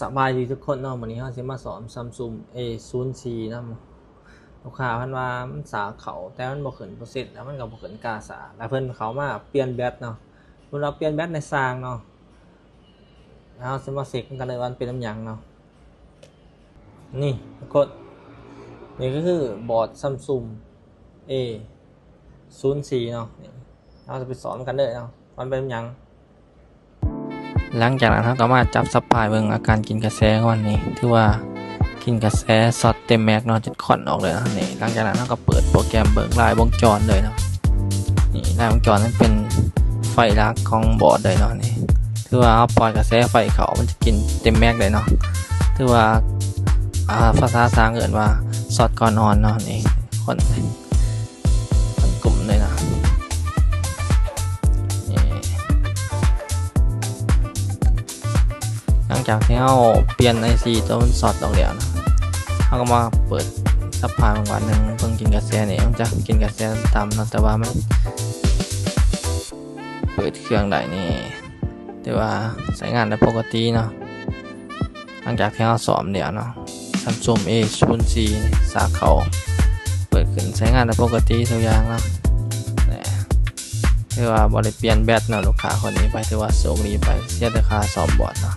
สบายดีทุกคนเนาะวันนี้เราจะมาสอน Samsung A04 นะลูกค้าเพิ่นว่ามันสาเขาแต่มันบ่ขึ้นโปรเซสแล้วมันก็บ่ขึ้นกาสาแล้วเพิ่นเขามาเปลี่ยนแบตเนาะเพิ่นเราเปลี่ยนแบตในซางเนาะแล้วเราจะมาเช็คกันเลยว่ามันเป็นน้ำหยังเนาะนี่ทุกคนนี่ก็คือบอร์ด Samsung A04 เนาะนี่เราจะไปสอนกันเลยเนาะมันเป็นน้ำหยังหลังจากนั้นเราก็มาจับซับพลายเบิ่งอาการกินกระแสก่อนนี่ถือว่ากินกระแสซอดเต็มแม็กเนาะจนค่อนออกเลยนะนี่หลังจากนั้นเราก็เปิดโปรแกรมเบิ่งลายวงจรเลยเนาะนี่ลายวงจรนั้นเป็นไฟลักของบอร์ดเลยเนาะนี่ถือว่าเอาปล่อยกระแสไฟเขามันจะกินเต็มแม็กเลยเนาะถือว่าภาษาเอิ้นว่าซอดก่อนออนเนาะนี่คนกลุ่มเลยนะหลังจากที่เราเปลี่ยน IC ตัวมันสอดออกแล้วนะเราก็มาเปิดซับพลายวันหนึ่งเพิ่งกินกระแสเนี่ยมันจะกินกระแสต่ำนะแต่ว่ามันเปิดเครื่องได้นี่แต่ว่าใช้งานได้ปกติเนาะหลังจากที่เราสอบเดี๋ยวเนาะ Samsung A04 สาเขาเปิดขึ้นใช้งานได้ปกติทุกอย่างเนาะถือว่าบริเปลี่ยนแบตเนาะลูกค้าคนนี้ไปถือว่าโชคดีไปเสียแต่ค่าสอบบอร์ดเนาะ